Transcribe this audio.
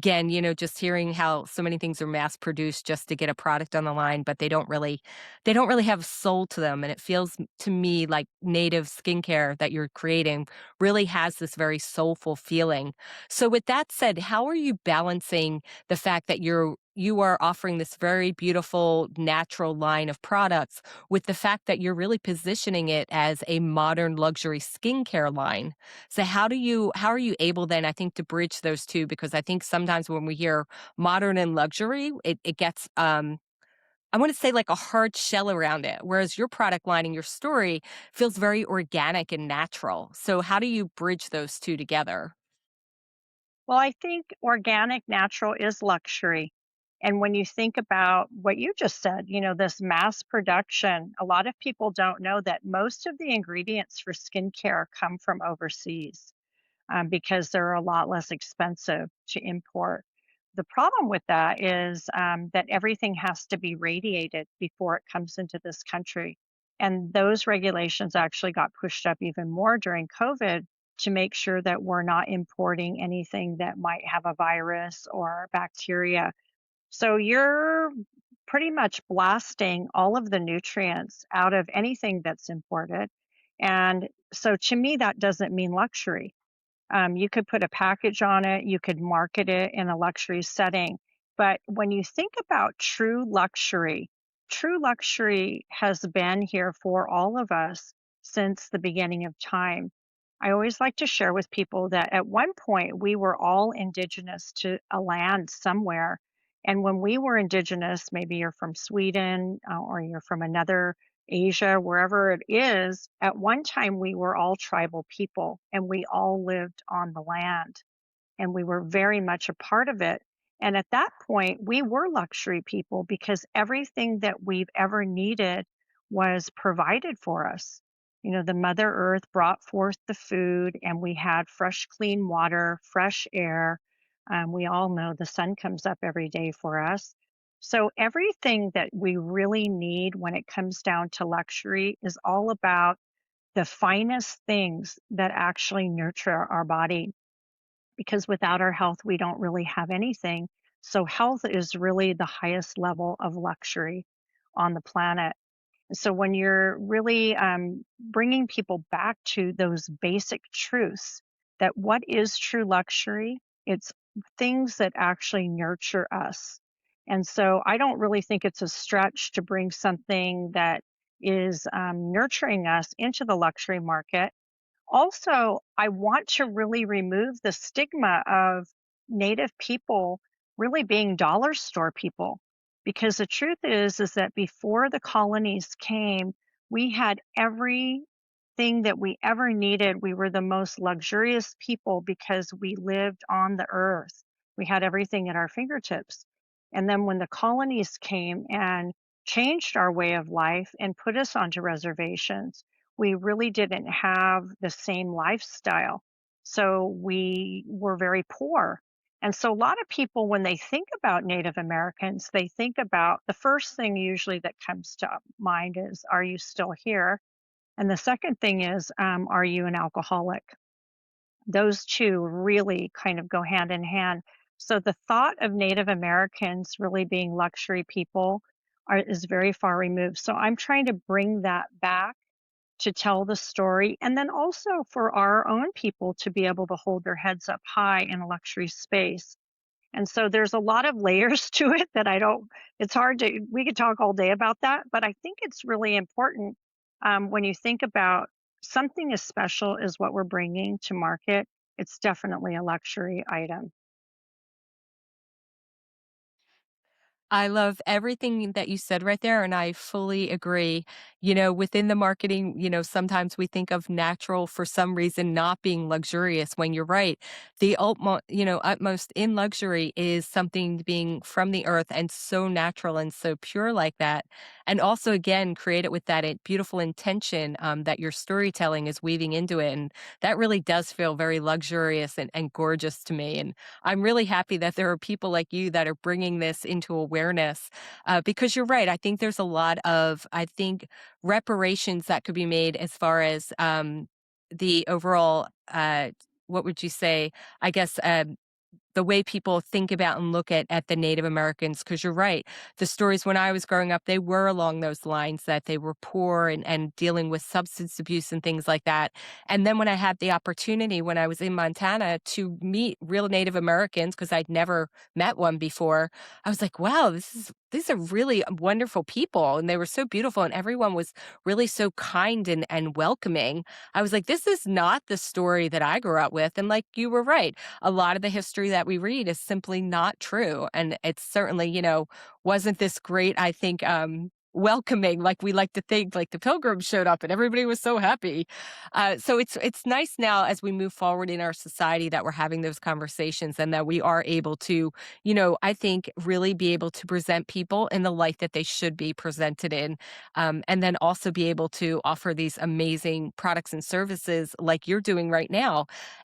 Again, just hearing how so many things are mass produced just to get a product on the line, but they don't really have soul to them, and it feels to me like native skincare that you're creating really has this very soulful feeling. So with that said, how are you balancing the fact that you are offering this very beautiful natural line of products with the fact that you're really positioning it as a modern luxury skincare line? So how are you able then, I think, to bridge those 2? Because I think sometimes when we hear modern and luxury, it gets, I wanna say like a hard shell around it, whereas your product line and your story feels very organic and natural. So how do you bridge those 2 together? Well, I think organic, natural is luxury. And when you think about what you just said, this mass production, a lot of people don't know that most of the ingredients for skincare come from overseas because they're a lot less expensive to import. The problem with that is that everything has to be radiated before it comes into this country. And those regulations actually got pushed up even more during COVID to make sure that we're not importing anything that might have a virus or bacteria. So you're pretty much blasting all of the nutrients out of anything that's imported. And so to me, that doesn't mean luxury. You could put a package on it, you could market it in a luxury setting. But when you think about true luxury has been here for all of us since the beginning of time. I always like to share with people that at one point we were all indigenous to a land somewhere. And when we were indigenous, maybe you're from Sweden or you're from another Asia, wherever it is, at one time we were all tribal people and we all lived on the land and we were very much a part of it. And at that point, we were luxury people because everything that we've ever needed was provided for us. The Mother Earth brought forth the food, and we had fresh, clean water, fresh air. We all know the sun comes up every day for us. So, everything that we really need when it comes down to luxury is all about the finest things that actually nurture our body because without our health, we don't really have anything. So, health is really the highest level of luxury on the planet. So, when you're really bringing people back to those basic truths that what is true luxury, it's things that actually nurture us. And so, I don't really think it's a stretch to bring something that is nurturing us into the luxury market. Also, I want to really remove the stigma of Native people really being dollar store people. Because the truth is that before the colonies came, we had everything that we ever needed. We were the most luxurious people because we lived on the earth. We had everything at our fingertips. And then when the colonies came and changed our way of life and put us onto reservations, we really didn't have the same lifestyle. So we were very poor. And so a lot of people, when they think about Native Americans, they think about the first thing usually that comes to mind is, are you still here? And the second thing is, are you an alcoholic? Those two really kind of go hand in hand. So the thought of Native Americans really being luxury people is very far removed. So I'm trying to bring that back to tell the story, and then also for our own people to be able to hold their heads up high in a luxury space. And so there's a lot of layers to it that I don't, it's hard to, we could talk all day about that, but I think it's really important when you think about something as special as what we're bringing to market, it's definitely a luxury item. I love everything that you said right there, and I fully agree. Within the marketing, sometimes we think of natural for some reason not being luxurious when you're right. Utmost in luxury is something being from the earth and so natural and so pure like that. And also, again, create it with that beautiful intention that your storytelling is weaving into it. And that really does feel very luxurious and gorgeous to me. And I'm really happy that there are people like you that are bringing this into awareness because you're right. I think there's a lot of, I think, reparations that could be made as far as the overall, what would you say? I guess the way people think about and look at the Native Americans. Because you're right, the stories when I was growing up, they were along those lines that they were poor and dealing with substance abuse and things like that. And then when I had the opportunity when I was in Montana to meet real Native Americans, because I'd never met one before, I was like, wow, these are really wonderful people. And they were so beautiful. And everyone was really so kind and welcoming. I was like, this is not the story that I grew up with. And like you were right, a lot of the history that we read is simply not true. And it's certainly, wasn't this great, I think, welcoming like we like to think, like the pilgrims showed up and everybody was so happy. So it's nice now as we move forward in our society that we're having those conversations and that we are able to, I think really be able to present people in the light that they should be presented in. And then also be able to offer these amazing products and services like you're doing right now.